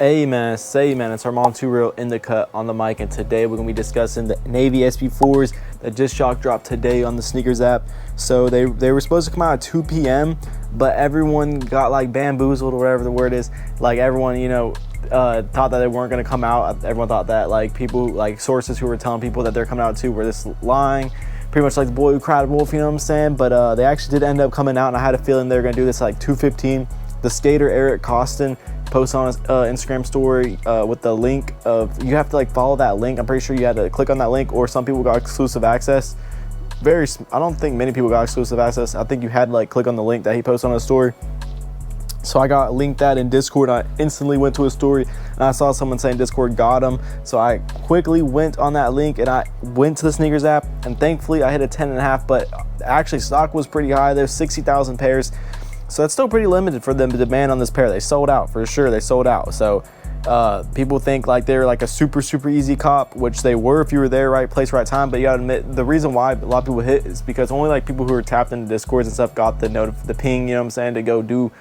Amen. Say amen. It's Armand Too Real in the cut on the mic, and today we're gonna be discussing the Navy SB4s that just shock dropped today on the sneakers app. So they were supposed to come out at 2 p.m. but everyone got like bamboozled or whatever the word is. Like everyone, thought that they weren't gonna come out. Everyone thought that like people, like sources who were telling people that they're coming out too, were just lying. Pretty much like the boy who cried wolf, you know what I'm saying? But they actually did end up coming out, and I had a feeling they were gonna do this like 2:15. The skater Eric Costin posts on his Instagram story with the link of, you have to like follow that link. I'm pretty sure you had to click on that link, or some people got exclusive access. I don't think many people got exclusive access. I think you had to like click on the link that he posted on his story. So I got linked that in Discord. I instantly went to his story and I saw someone saying Discord got him. So I quickly went on that link and I went to the sneakers app, and thankfully I hit a 10.5, but actually stock was pretty high. There's 60,000 pairs. So that's still pretty limited for them to demand on this pair. They sold out for sure. They sold out. So people think like they're like a super easy cop, which they were if you were there, right place, right time. But you gotta admit, the reason why a lot of people hit is because only like people who are tapped into Discords and stuff got the ping, you know what I'm saying, to go to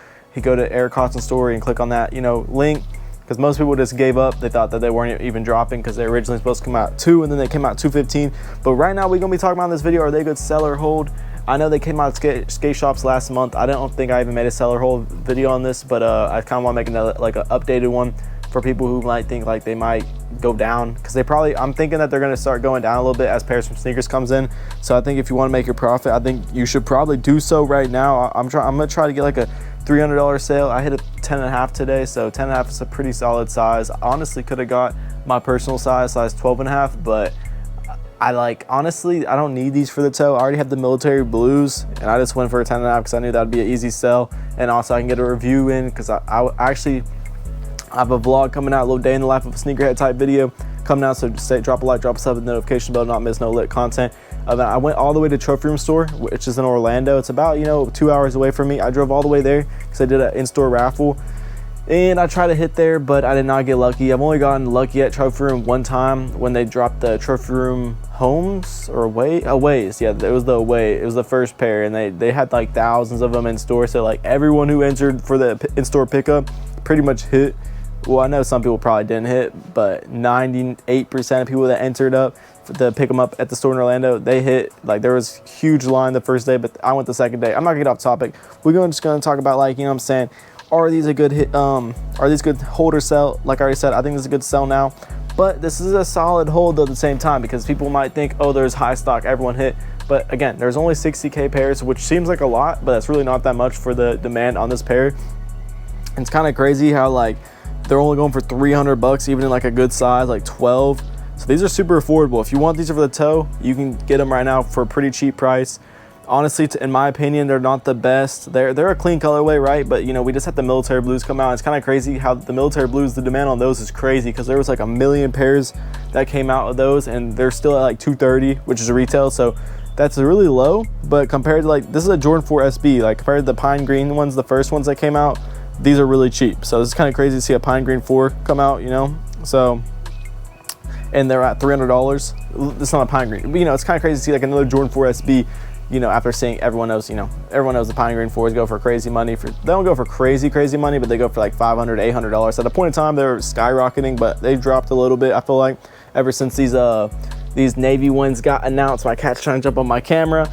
Eric Costin's story and click on that, link. Because most people just gave up. They thought that they weren't even dropping, because they were originally supposed to come out at 2 and then they came out 2:15. But right now we're gonna be talking about in this video, are they a good sell or hold? I know they came out at skate shops last month. I don't think I even made a sell or hold video on this, but I kind of want to make another, like an updated one for people who might think like they might go down, because I'm thinking that they're going to start going down a little bit as pairs from sneakers comes in. So I think if you want to make your profit, I think you should probably do so right now. I'm gonna try to get like a $300 sale. I hit a 10.5 today, so 10.5 is a pretty solid size. I honestly could have got my personal size 12.5, but honestly, I don't need these for the toe. I already have the military blues, and I just went for a 10.5 because I knew that would be an easy sell, and also I can get a review in, because I actually have a vlog coming out, a little day in the life of a sneakerhead type video coming out. So just drop a like, drop a sub, and notification bell, not miss no lit content. I went all the way to Trophy Room store, which is in Orlando. It's about 2 hours away from me. I drove all the way there because I did an in-store raffle, and I tried to hit there, but I did not get lucky. I've only gotten lucky at Trophy Room one time, when they dropped the Trophy Room homes or aways. Yeah, it was the away. It was the first pair, and they had like thousands of them in store. So like everyone who entered for the in-store pickup pretty much hit. Well, I know some people probably didn't hit, but 98% of people that entered up to pick them up at the store in Orlando, they hit. Like there was huge line the first day, but I went the second day. I'm not gonna get off topic. Just gonna talk about, like, what I'm saying, are these a good hit? Are these good hold or sell? Like I already said, I think this is a good sell now, but this is a solid hold though at the same time, because people might think, oh, there's high stock, everyone hit. But again, there's only 60K pairs, which seems like a lot, but that's really not that much for the demand on this pair. And it's kind of crazy how like they're only going for $300, even in like a good size, like 12. So these are super affordable. If you want these for the toe, you can get them right now for a pretty cheap price. Honestly, in my opinion, they're not the best. They're a clean colorway, right? But we just had the military blues come out. It's kind of crazy how the military blues, the demand on those is crazy, because there was like 1 million pairs that came out of those, and they're still at like $230, which is a retail. So that's really low. But compared to like, this is a Jordan 4 SB, like compared to the pine green ones, the first ones that came out, these are really cheap. So it's kind of crazy to see a pine green 4 come out, so, and they're at $300. It's not a pine green, but it's kind of crazy to see like another Jordan 4 SB, after seeing everyone knows the pine green 4s go for crazy money. They don't go for crazy money, but they go for like $500, $800. At a point in time, they're skyrocketing, but they've dropped a little bit, I feel like, ever since these Navy ones got announced. My cat's trying to jump on my camera.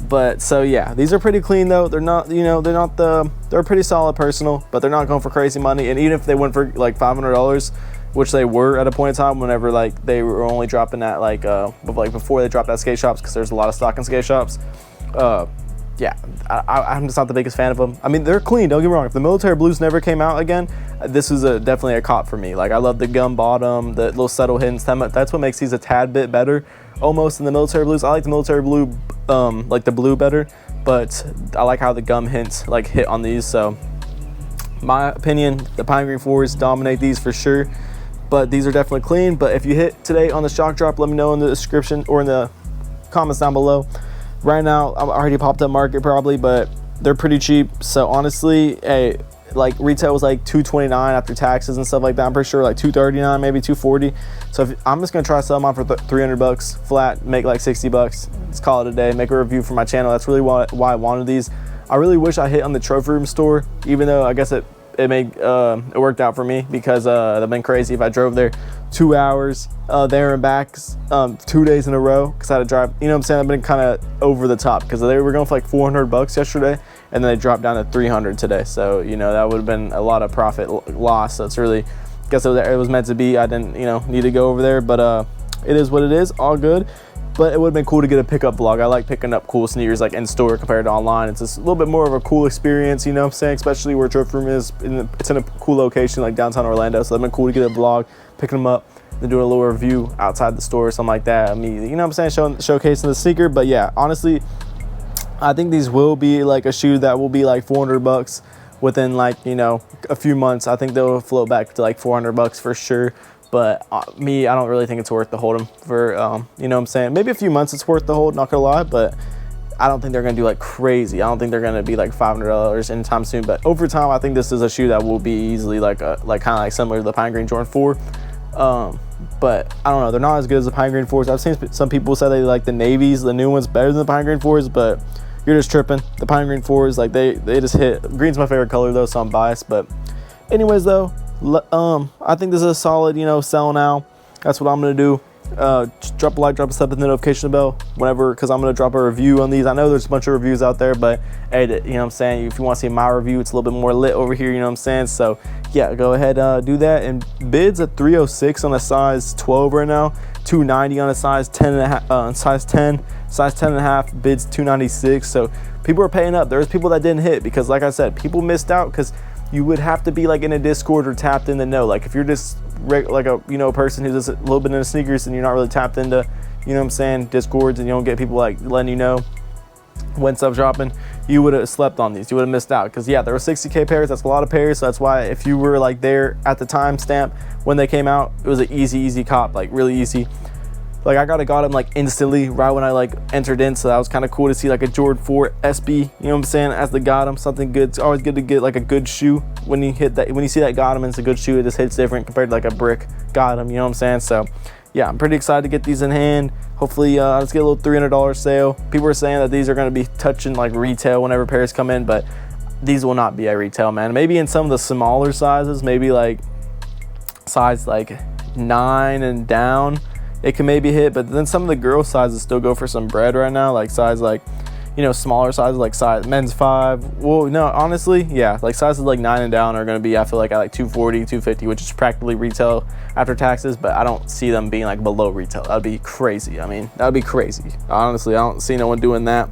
But so yeah, these are pretty clean though. They're not, they're pretty solid personal, but they're not going for crazy money. And even if they went for like $500, which they were at a point in time, whenever like they were only dropping at like before they dropped at skate shops, because there's a lot of stock in skate shops. Yeah, I'm just not the biggest fan of them. I mean, they're clean, don't get me wrong. If the military blues never came out again, this is definitely a cop for me. Like, I love the gum bottom, the little subtle hints. That's what makes these a tad bit better, almost, than the military blues. I like the military blue, like the blue better, but I like how the gum hints like hit on these. So my opinion, the pine green 4s dominate these for sure, but these are definitely clean. But if you hit today on the shock drop, let me know in the description or in the comments down below. Right now, I'm already popped up market probably, but they're pretty cheap. So honestly, like retail was like $229 after taxes and stuff like that. I'm pretty sure like $239, maybe $240. So I'm just gonna try to sell them on for $300 flat, make like $60. Let's call it a day. Make a review for my channel. That's really why I wanted these. I really wish I hit on the Trophy Room store, even though I guess it it worked out for me, because it'd been crazy if I drove there 2 hours there and back 2 days in a row, because I had to drive, you know what I'm saying. I've been kind of over the top, because they were going for like $400 yesterday, and then they dropped down to 300 today. So, you know, that would have been a lot of profit loss. So it's really, I guess it was meant to be. I didn't, you know, need to go over there, but it is what it is, all good. But it would have been cool to get a pickup vlog. I like picking up cool sneakers like in store compared to online. It's just a little bit more of a cool experience, you know what I'm saying? Especially where Trophy Room is, it's in a cool location like downtown Orlando. So it'd been cool to get a vlog, picking them up, then doing a little review outside the store or something like that. I mean, you know what I'm saying? Showcasing the sneaker. But yeah, honestly, I think these will be like a shoe that will be like $400 within like, you know, a few months. I think they'll float back to like $400 for sure. But I don't really think it's worth the hold them for, you know what I'm saying? Maybe a few months it's worth the hold, not gonna lie, but I don't think they're gonna do like crazy. I don't think they're gonna be like $500 anytime soon. But over time, I think this is a shoe that will be easily like kind of like similar to the Pine Green Jordan 4. But I don't know, they're not as good as the Pine Green 4s. I've seen some people say they like the navies, the new ones, better than the Pine Green 4s, but you're just tripping. The Pine Green 4s, like they just hit. Green's my favorite color though, so I'm biased. But anyways though, I think this is a solid, you know, sell now. That's what I'm gonna do. Drop a like, drop a sub, and the notification bell whenever, because I'm gonna drop a review on these. I know there's a bunch of reviews out there, but hey, you know what I'm saying, if you want to see my review, it's a little bit more lit over here, you know what I'm saying? So yeah, go ahead, do that. And bids at 306 on a size 12 right now, 290 on a size 10 and a half, size 10 and a half, bids 296. So people are paying up. There's people that didn't hit, because like I said, people missed out, because you would have to be like in a Discord or tapped in to know. Like if you're just like a, you know, person who's just a little bit into sneakers and you're not really tapped into, you know what I'm saying, Discords, and you don't get people like letting you know when stuff's dropping, you would have slept on these. You would have missed out, because yeah, there were 60K pairs. That's a lot of pairs. So that's why if you were like there at the time stamp when they came out, it was an easy cop, like really easy. Like I got them like instantly right when I like entered in, so that was kind of cool to see like a Jordan 4 SB, you know what I'm saying, as the Gotham, something good. It's always good to get like a good shoe when you hit that, when you see that Gotham and it's a good shoe. It just hits different compared to like a brick Gotham, you know what I'm saying? So yeah, I'm pretty excited to get these in hand. Hopefully I'll just get a little $300 sale. People are saying that these are going to be touching like retail whenever pairs come in, but these will not be at retail, man. Maybe in some of the smaller sizes, maybe like size like 9 and down, it can maybe hit. But then some of the girl sizes still go for some bread right now, like size like, you know, smaller sizes like size men's 5. Well, no, honestly, yeah, like sizes like 9 and down are going to be, I feel like, at like 240, 250, which is practically retail after taxes. But I don't see them being like below retail. That'd be crazy. I mean, that'd be crazy. Honestly, I don't see no one doing that.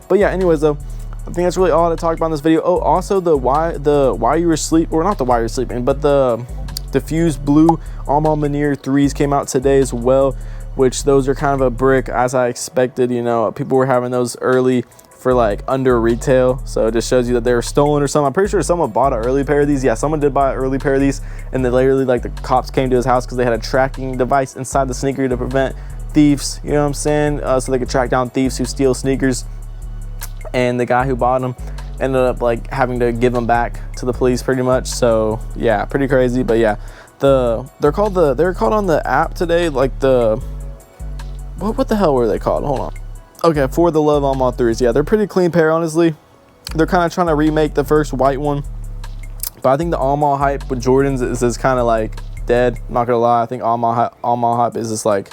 But yeah, anyways though, I think that's really all to talk about in this video. Oh, also the why you were sleeping, or not the why you're sleeping, but the diffused blue Almond Manier 3s came out today as well, which those are kind of a brick, as I expected. You know, people were having those early for like under retail, so it just shows you that they were stolen or something. I'm pretty sure someone bought an early pair of these. Yeah, someone did buy an early pair of these, and then literally like the cops came to his house because they had a tracking device inside the sneaker to prevent thieves, you know what I'm saying, so they could track down thieves who steal sneakers. And the guy who bought them ended up like having to give them back to the police pretty much. So yeah, pretty crazy. But yeah, they're called on the app today, like the what the hell were they called? Hold on. Okay, For the Love Almond 3s. Yeah, they're pretty clean pair, honestly. They're kind of trying to remake the first white one, but I think the Almond hype with Jordans is kind of like dead. I'm not gonna lie. I think Almond hype is just like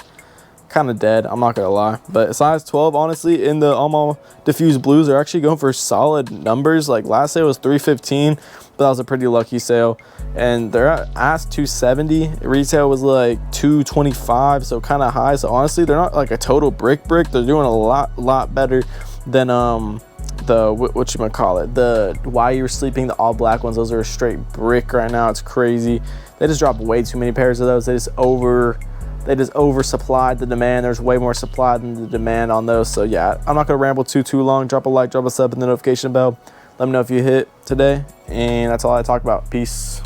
kind of dead, I'm not gonna lie. But size 12, honestly, in the Almond diffused blues, they're actually going for solid numbers. Like last sale was 315, but that was a pretty lucky sale, and they're at ask 270. Retail was like 225, so kind of high. So honestly, they're not like a total brick. They're doing a lot better than the whatchamacallit, the Why You Were Sleeping, the all black ones. Those are a straight brick right now. It's crazy. They just dropped way too many pairs of those. They just oversupplied the demand. There's way more supply than the demand on those. So yeah, I'm not gonna ramble too long. Drop a like, drop a sub, and the notification bell. Let me know if you hit today, and that's all I talk about. Peace.